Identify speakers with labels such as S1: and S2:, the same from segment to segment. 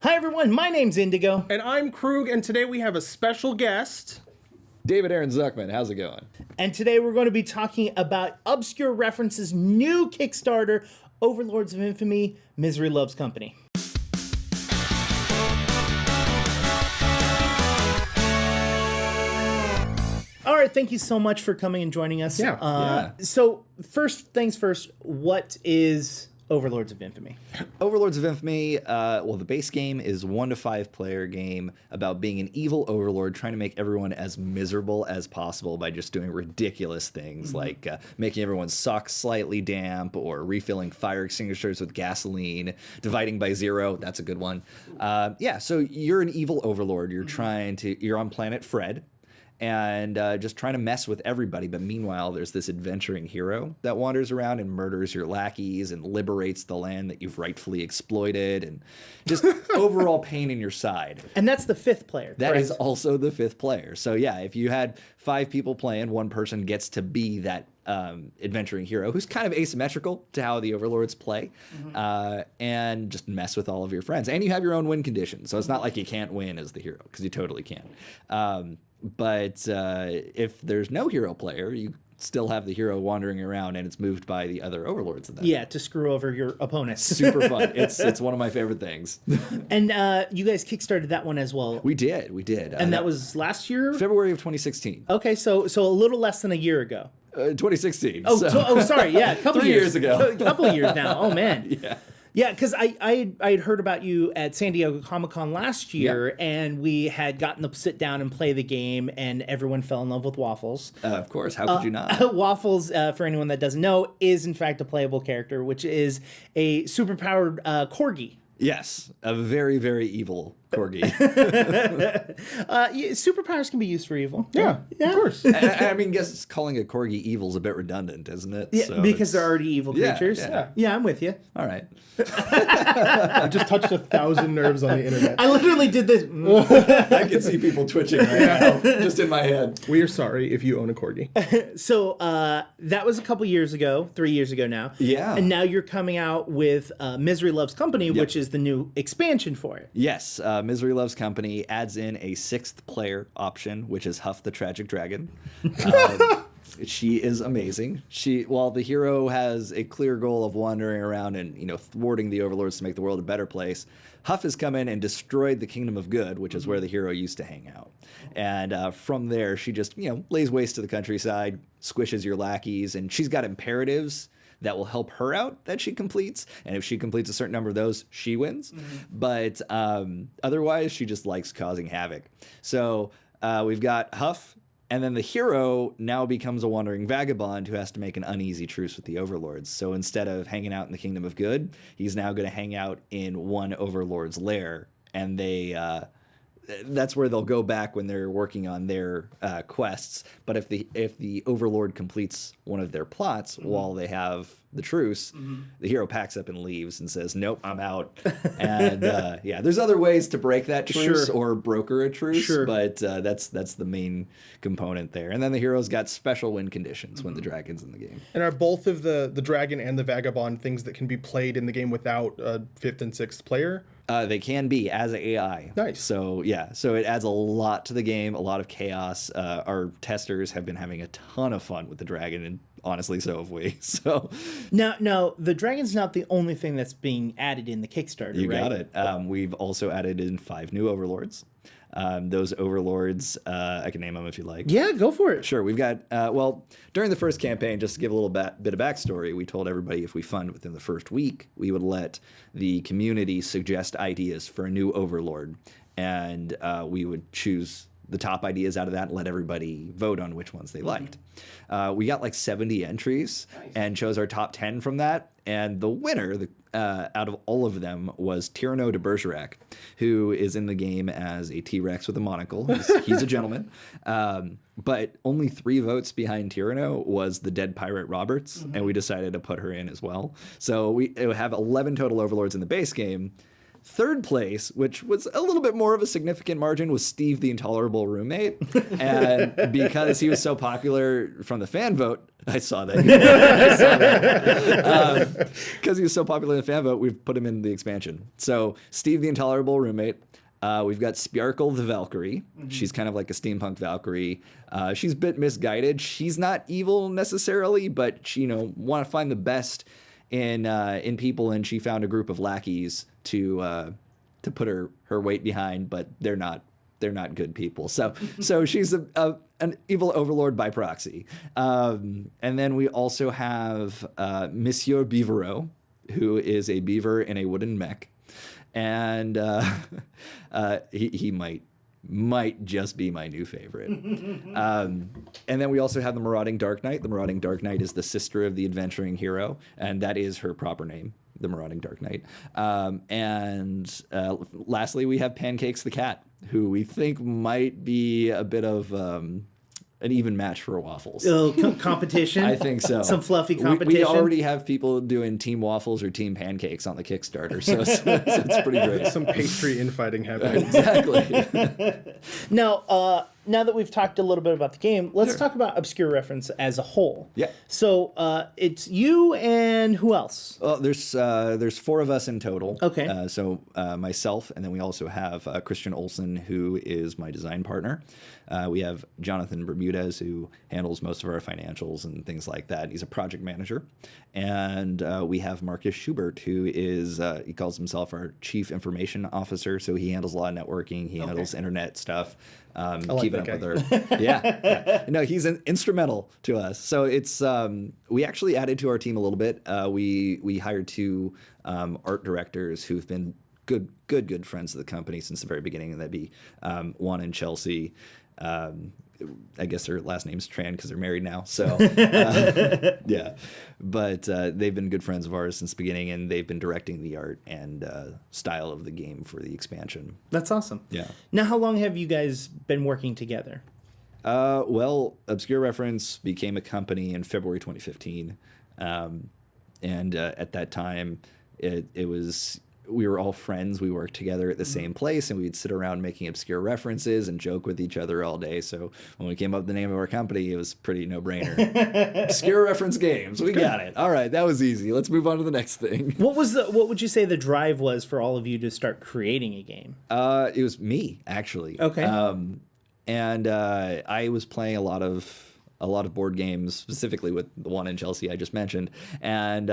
S1: Hi everyone, my name's Indigo.
S2: And I'm Krug, and today we have a special guest.
S3: David Aaron Zuckman, how's it going?
S1: And today we're going to be talking about Obscure References' new Kickstarter, Overlords of Infamy, Misery Loves Company. All right, thank you so much for coming and joining us. So first things first, what is Overlords of Infamy?
S3: Overlords of Infamy, well, the base game is 1 to 5 player game about being an evil overlord trying to make everyone as miserable as possible by just doing ridiculous things like making everyone's socks slightly damp or refilling fire extinguishers with gasoline, dividing by 0. That's a good one. So you're an evil overlord. You're on planet Fred. And just trying to mess with everybody. But meanwhile, there's this adventuring hero that wanders around and murders your lackeys and liberates the land that you've rightfully exploited, and just overall pain in your side.
S1: And that's the 5th player.
S3: That is also the 5th player. So yeah, if you had 5 people playing, one person gets to be that adventuring hero who's kind of asymmetrical to how the overlords play, and just mess with all of your friends. And you have your own win condition. So it's not like you can't win as the hero, because you totally can. But if there's no hero player, you still have the hero wandering around, and it's moved by the other overlords of that.
S1: Yeah, to screw over your opponents.
S3: Super fun. It's one of my favorite things.
S1: And you guys kickstarted that one as well.
S3: We did.
S1: And that was last year?
S3: February of 2016.
S1: Okay, so a little less than a year ago.
S3: 2016.
S1: Sorry, yeah, a couple
S3: 3 years ago.
S1: A couple of years now. Oh man.
S3: Yeah.
S1: Yeah, because I'd heard about you at San Diego Comic-Con last year, and we had gotten to sit down and play the game, and everyone fell in love with Waffles.
S3: Of course, how could you not?
S1: Waffles, for anyone that doesn't know, is in fact a playable character, which is a superpowered corgi.
S3: Yes, a very, very evil corgi.
S1: Superpowers can be used for evil.
S2: Yeah, of course.
S3: I mean, guess calling a corgi evil is a bit redundant, isn't it?
S1: Yeah,
S3: So
S1: because they're already evil creatures.
S3: Yeah.
S1: I'm with you.
S3: All right.
S2: I just touched 1,000 nerves on the internet.
S1: I literally did this.
S3: I can see people twitching right now, just in my head.
S2: We are sorry if you own a corgi.
S1: So that was a couple years ago, 3 years ago now.
S3: Yeah.
S1: And now you're coming out with Misery Loves Company, which is the new expansion for it.
S3: Yes, Misery Loves Company adds in a 6th player option, which is Huff the Tragic Dragon. She is amazing. While the hero has a clear goal of wandering around and thwarting the overlords to make the world a better place, Huff has come in and destroyed the Kingdom of Good, which is where the hero used to hang out. And from there, she just lays waste to the countryside, squishes your lackeys, and she's got imperatives that will help her out that she completes. And if she completes a certain number of those, she wins. But otherwise, she just likes causing havoc. So we've got Huff. And then the hero now becomes a wandering vagabond who has to make an uneasy truce with the overlords. So instead of hanging out in the Kingdom of Good, he's now going to hang out in one overlord's lair. And that's where they'll go back when they're working on their quests. But if the overlord completes one of their plots while they have the truce, the hero packs up and leaves and says, "Nope, I'm out." And there's other ways to break that truce or broker a truce, but that's the main component there. And then the hero's got special win conditions when the dragon's in the game. And
S2: are both of the dragon and the vagabond things that can be played in the game without a 5th and 6th player?
S3: They can be as AI.
S2: Nice.
S3: So it adds a lot to the game, a lot of chaos. Our testers have been having a ton of fun with the dragon, and honestly, so have we. So
S1: now the dragon's not the only thing that's being added in the Kickstarter.
S3: You
S1: right?
S3: got it. We've also added in 5 new overlords. Those overlords, I can name them if you like.
S1: Yeah, go for it.
S3: Sure. We've got, during the first campaign, just to give a little bit of backstory, we told everybody if we fund within the first week, we would let the community suggest ideas for a new overlord. And we would choose the top ideas out of that and let everybody vote on which ones they liked. We got like 70 entries and chose our top 10 from that. And the winner out of all of them was Tyranno de Bergerac, who is in the game as a T-Rex with a monocle. He's a gentleman. But only 3 votes behind Tyranno was the dead pirate Roberts, and we decided to put her in as well. So we have 11 total overlords in the base game. Third place, which was a little bit more of a significant margin, was Steve the Intolerable Roommate. And because he was so popular from the fan vote, I saw that. Because he was so popular in the fan vote, we've put him in the expansion. So Steve the Intolerable Roommate. We've got Spjarkle the Valkyrie. She's kind of like a steampunk Valkyrie. She's a bit misguided. She's not evil necessarily, but she, want to find the best in people, and she found a group of lackeys to put her weight behind, but they're not good people. So she's an evil overlord by proxy. And then we also have Monsieur Beavereau, who is a beaver in a wooden mech. And he might just be my new favorite. And then we also have the Marauding Dark Knight. The Marauding Dark Knight is the sister of the adventuring hero, and that is her proper name, the Marauding Dark Knight. And lastly, we have Pancakes the Cat, who we think might be a bit of an even match for Waffles.
S1: Competition?
S3: I think so.
S1: Some fluffy competition?
S3: We already have people doing Team Waffles or Team Pancakes on the Kickstarter, so it's pretty great.
S2: Some pastry infighting happening.
S3: Exactly.
S1: Now that we've talked a little bit about the game, let's talk about Obscure Reference as a whole.
S3: Yeah.
S1: So it's you and who else?
S3: Well, there's 4 of us in total.
S1: Okay.
S3: So myself, and then we also have Christian Olsen, who is my design partner. We have Jonathan Bermudez, who handles most of our financials and things like that. He's a project manager. And we have Marcus Schubert, who is, he calls himself our chief information officer. So he handles a lot of networking. He handles internet stuff. Keeping up with her. Yeah. No, he's instrumental to us. So it's, we actually added to our team a little bit. We hired 2 art directors who've been good friends of the company since the very beginning, and that'd be Juan and Chelsea. I guess their last name's Tran because they're married now. So, yeah. But they've been good friends of ours since the beginning, and they've been directing the art and style of the game for the expansion.
S1: That's awesome.
S3: Yeah.
S1: Now, how long have you guys been working together?
S3: Well, Obscure Reference became a company in February 2015. And at that time, it was... we were all friends. We worked together at the same place, and we'd sit around making obscure references and joke with each other all day. So when we came up with the name of our company, it was pretty no-brainer. Obscure Reference Games. We got it. All right, that was easy. Let's move on to the next thing.
S1: What would you say the drive was for all of you to start creating a game?
S3: It was me, actually.
S1: Okay.
S3: And I was playing a lot of board games, specifically with the one in Chelsea I just mentioned, and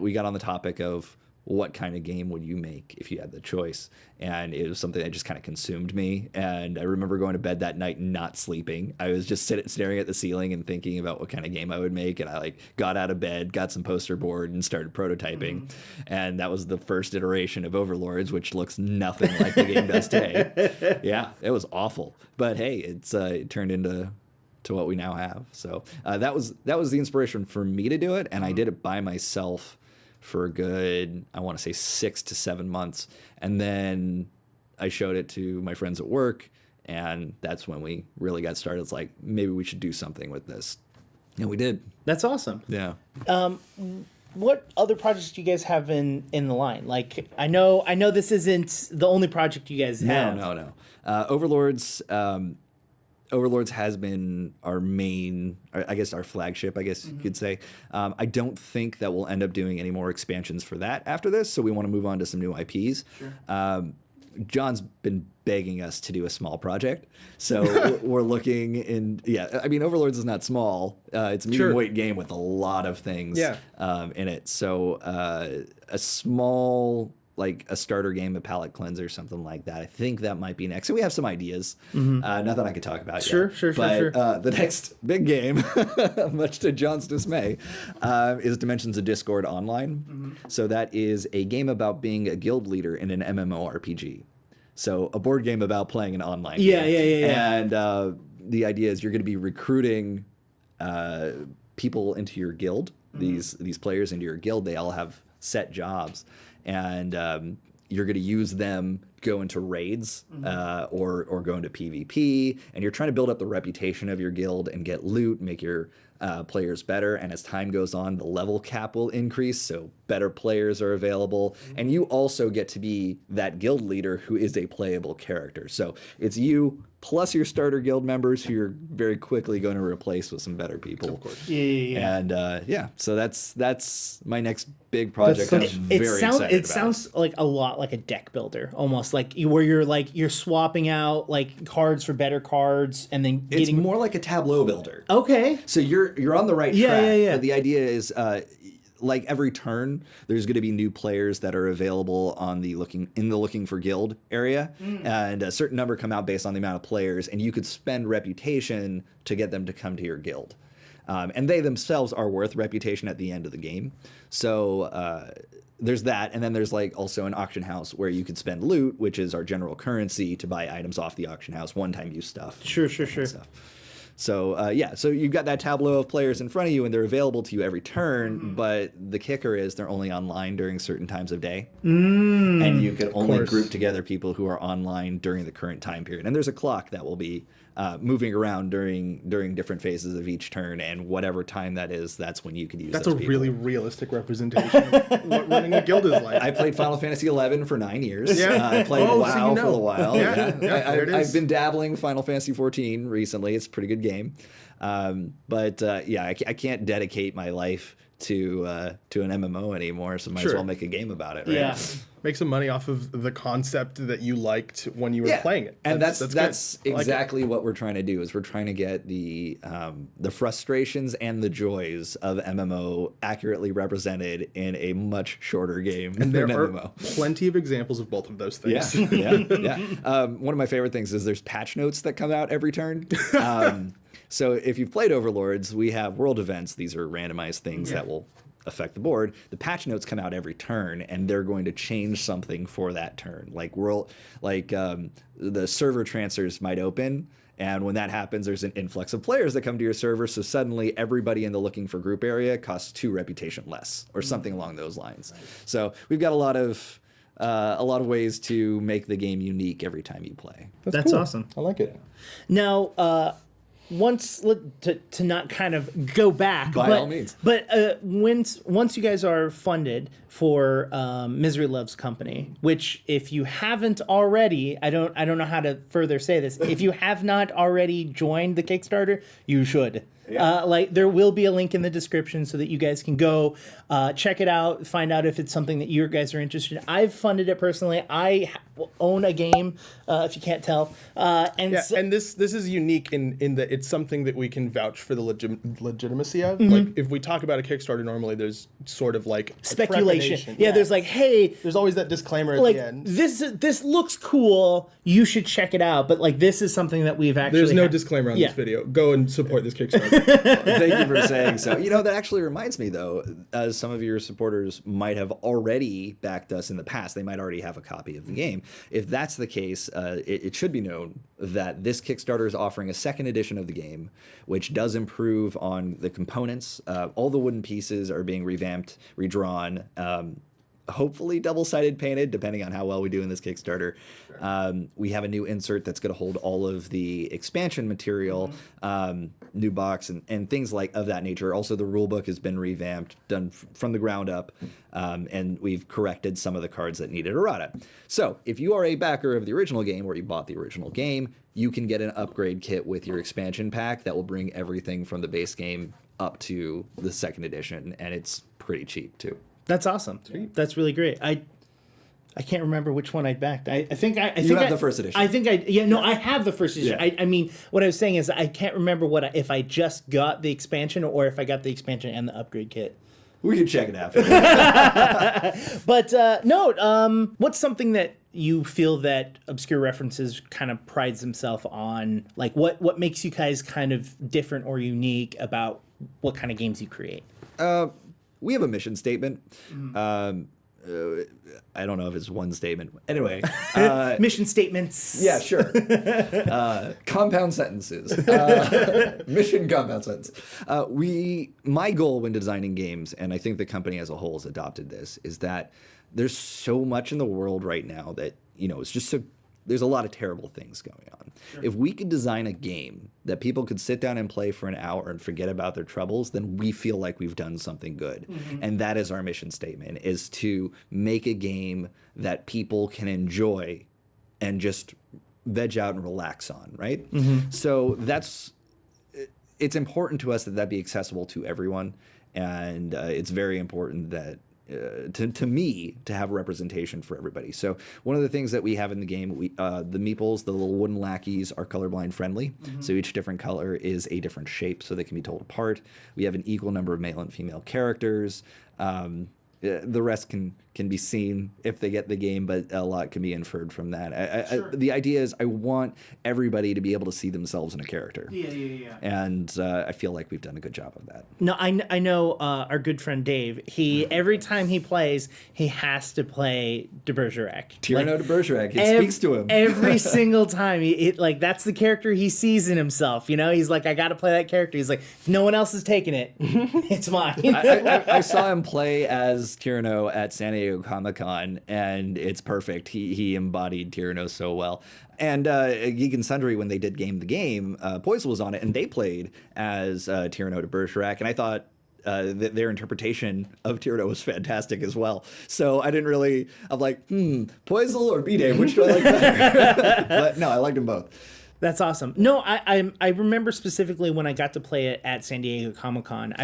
S3: we got on the topic of what kind of game would you make if you had the choice? And it was something that just kind of consumed me. And I remember going to bed that night and not sleeping. I was just staring at the ceiling and thinking about what kind of game I would make. And I got out of bed, got some poster board, and started prototyping. And that was the first iteration of Overlords, which looks nothing like the game does today. Yeah, it was awful. But hey, it turned into what we now have. So that was the inspiration for me to do it. And I did it by myself for a good, I want to say 6 to 7 months. And then I showed it to my friends at work, and that's when we really got started. It's like, maybe we should do something with this. And we did.
S1: That's awesome.
S3: Yeah.
S1: What other projects do you guys have in the line? Like, I know this isn't the only project you guys have.
S3: No. Overlords has been our main, I guess our flagship, I guess you could say. I don't think that we'll end up doing any more expansions for that after this, so we want to move on to some new IPs. Sure. John's been begging us to do a small project, so we're looking in. Yeah, I mean, Overlords is not small. It's a medium weight game with a lot of things in it. So a small, like a starter game, a palate cleanser, something like that. I think that might be next. So we have some ideas. Nothing I could talk about yet. Sure. The next big game, much to John's dismay, is Dimensions of Discord Online. So that is a game about being a guild leader in an MMORPG. So a board game about playing an online game. Yeah. And the idea is you're going to be recruiting people into your guild, these players into your guild. They all have set jobs. And you're going to use them, go into raids or go into PvP, and you're trying to build up the reputation of your guild and get loot, make your players better, and as time goes on, the level cap will increase, so better players are available, and you also get to be that guild leader who is a playable character. So it's you plus your starter guild members who you're very quickly going to replace with some better people.
S2: Of course.
S1: Yeah.
S3: And so that's my next big project. I'm very excited about.
S1: It sounds like a lot like a deck builder, almost like where you're swapping out like cards for better cards, and then
S3: It's more like a tableau builder.
S1: Okay.
S3: So you're on the right track.
S1: Yeah.
S3: But the idea is, like every turn, there's going to be new players that are available on the looking for guild area, and a certain number come out based on the amount of players, and you could spend reputation to get them to come to your guild. And they themselves are worth reputation at the end of the game. So there's that, and then there's like also an auction house where you could spend loot, which is our general currency, to buy items off the auction house, one-time use stuff.
S1: Sure.
S3: Stuff. So so you've got that tableau of players in front of you, and they're available to you every turn. But the kicker is they're only online during certain times of day, and you can only group together people who are online during the current time period. And there's a clock that will be moving around during different phases of each turn, and whatever time that is, that's when you can use.
S2: That's
S3: those
S2: a
S3: people.
S2: really realistic representation of what running a guild is like.
S3: I played Final Fantasy XI for 9 years.
S2: Yeah.
S3: I played
S2: Oh,
S3: WoW
S2: so you know.
S3: for a while.
S2: Yeah, there it is.
S3: I've been dabbling Final Fantasy 14 recently. It's a pretty good game. But I can't dedicate my life to an MMO anymore, so might as well make a game about it, right?
S1: Yeah.
S2: Make some money off of the concept that you liked when you were playing it.
S3: And that's
S2: good.
S3: exactly what we're trying to do. Is we're trying to get the frustrations and the joys of MMO accurately represented in a much shorter game
S2: And
S3: than
S2: there are
S3: MMO.
S2: plenty of examples of both of those things.
S3: Yeah. One of my favorite things is there's patch notes that come out every turn. So if you've played Overlords, we have world events. These are randomized things that will affect the board. The patch notes come out every turn, and they're going to change something for that turn. Like the server transfers might open, and when that happens, there's an influx of players that come to your server. So suddenly, everybody in the looking for group area costs 2 reputation less, or something along those lines. So we've got a lot of ways to make the game unique every time you play.
S1: That's
S2: cool.
S1: awesome.
S2: I like it.
S1: Now, to not kind of go back,
S3: By all means.
S1: But once you guys are funded for Misery Loves Company, which if you haven't already, I don't know how to further say this. If you have not already joined the Kickstarter, you should. There will be a link in the description so that you guys can go check it out, find out if it's something that you guys are interested in. I've funded it personally. I own a game, if you can't tell. And
S2: this is unique in that it's something that we can vouch for the legitimacy of. Like if we talk about a Kickstarter, normally there's sort of like
S1: speculation. Yeah, there's like, hey,
S2: there's always that disclaimer at
S1: like
S2: the end.
S1: this looks cool. You should check it out. But like this is something that we've actually.
S2: There's no disclaimer on this video. Go and support this Kickstarter.
S3: Thank you for saying so. That actually reminds me, though, as some of your supporters might have already backed us in the past. They might already have a copy of the game. If that's the case, it should be known that this Kickstarter is offering a second edition of the game, which does improve on the components. All the wooden pieces are being revamped, redrawn, hopefully double-sided painted, depending on how well we do in this Kickstarter. We have a new insert that's going to hold all of the expansion material, new box, and things of that nature. Also, the rulebook has been revamped, done from the ground up, and we've corrected some of the cards that needed errata. So, if you are a backer of the original game, or you bought the original game, you can get an upgrade kit with your expansion pack that will bring everything from the base game up to the second edition, and it's pretty cheap, too.
S1: That's awesome. Sweet. That's really great. I can't remember which one I backed. I think
S3: you have the first edition.
S1: I think I have the first edition. Yeah. I mean, what I was saying is I can't remember if I just got the expansion or if I got the expansion and the upgrade kit.
S3: We can check it after.
S1: But what's something that you feel that Obscure References kind of prides himself on? Like what makes you guys kind of different or unique about what kind of games you create?
S3: We have a mission statement. I don't know if it's one statement. Anyway.
S1: Mission statements.
S3: Yeah, sure. Compound sentences. Mission compound sentence. My goal when designing games, and I think the company as a whole has adopted this, is that there's so much in the world right now that, it's just there's a lot of terrible things going on. If we could design a game that people could sit down and play for an hour and forget about their troubles, then we feel like we've done something good. And that is our mission statement, is to make a game that people can enjoy and just veg out and relax on, right? So it's important to us that that be accessible to everyone. And it's very important that to me to have representation for everybody. So one of the things that we have in the game, the meeples, the little wooden lackeys, are colorblind friendly. So each different color is a different shape, so they can be told apart. We have an equal number of male and female characters. The rest can be seen if they get the game, but a lot can be inferred from that. The idea is I want everybody to be able to see themselves in a character. Yeah. And I feel like we've done a good job of that.
S1: No, I know our good friend Dave. Every time he plays, he has to play de Bergerac.
S3: Tyrano de Bergerac. It speaks to him
S1: every single time. That's the character he sees in himself. You know, he's like, I got to play that character. He's like, if no one else is taking it, it's mine.
S3: I saw him play as Tyrano at San Diego Comic-Con, and it's perfect. He embodied Tyrano so well. And Geek and Sundry, when they did Game the Game, Poisel was on it, and they played as Tyrano de Bergerac, and I thought that their interpretation of Tyrano was fantastic as well. So I didn't really, I'm like, Poisel or B-Day, which do I like better? But no, I liked them both.
S1: That's awesome. No, I remember specifically when I got to play it at San Diego Comic-Con,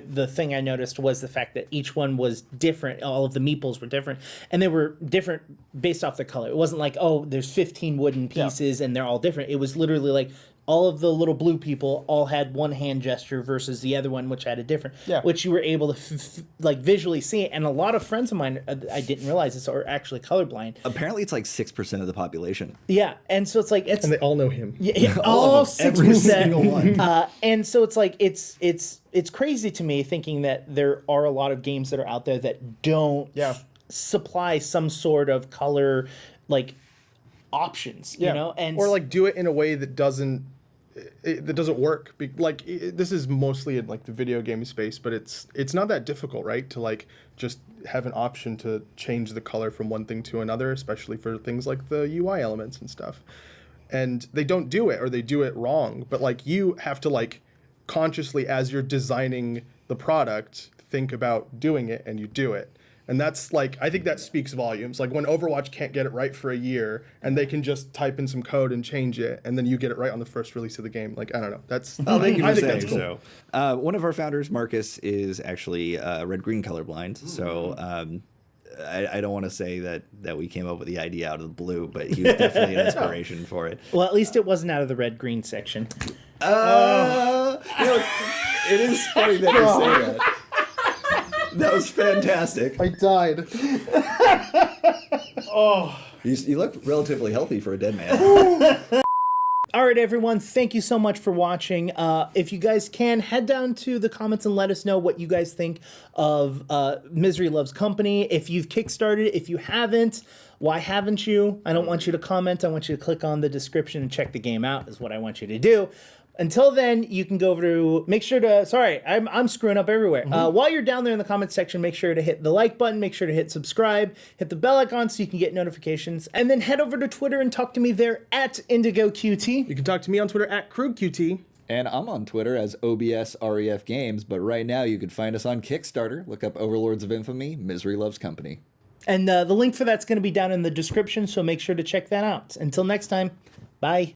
S1: the thing I noticed was the fact that each one was different. All of the meeples were different, and they were different based off the color. It wasn't like, oh, there's 15 wooden pieces and they're all different. It was literally like all of the little blue people all had one hand gesture versus the other one, which had a different, which you were able to visually see. And a lot of friends of mine, I didn't realize this, are actually colorblind.
S3: Apparently it's like 6% of the population.
S1: Yeah. And so it's like,
S2: and they all know him.
S1: Yeah, all 6%.
S3: Every single one.
S1: And so it's like, it's crazy to me thinking that there are a lot of games that are out there that don't supply some sort of color, options, you know, and
S2: or do it in a way that doesn't work. This is mostly in the video game space, but it's not that difficult, right? To just have an option to change the color from one thing to another, especially for things like the UI elements and stuff. And they don't do it, or they do it wrong. But you have to consciously, as you're designing the product, think about doing it, and you do it. And that's I think that speaks volumes. When Overwatch can't get it right for a year, and they can just type in some code and change it, and then you get it right on the first release of the game. I don't know. That's
S3: thank you for
S2: I think
S3: saying
S2: that's cool.
S3: So. One of our founders, Marcus, is actually red-green colorblind. So I don't want to say that we came up with the idea out of the blue, but he was definitely an inspiration for it.
S1: Well, at least it wasn't out of the red-green section.
S3: It is funny that you say that. That was fantastic.
S2: I died.
S3: You look relatively healthy for a dead man.
S1: All right, everyone, thank you so much for watching. If you guys can, head down to the comments and let us know what you guys think of Misery Loves Company. If you've Kickstarted, if you haven't, why haven't you? I don't want you to comment. I want you to click on the description and check the game out is what I want you to do. Until then, you can go over to, make sure to, sorry, I'm screwing up everywhere. While you're down there in the comments section, make sure to hit the like button, make sure to hit subscribe, hit the bell icon so you can get notifications, and then head over to Twitter and talk to me there at IndigoQT.
S2: You can talk to me on Twitter at KrugQT.
S3: And I'm on Twitter as OBSREF Games, but right now you can find us on Kickstarter. Look up Overlords of Infamy, Misery Loves Company.
S1: And the link for that's going to be down in the description, so make sure to check that out. Until next time, bye.